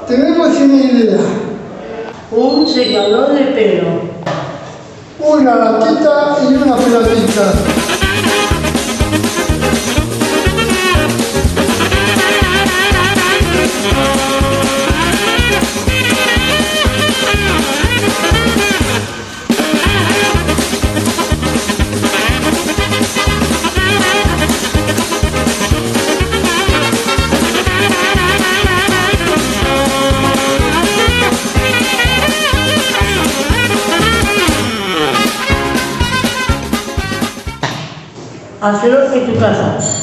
tenemos una idea. Un secador de pelo. Una latita y una pelotita. Hacelo en tu casa.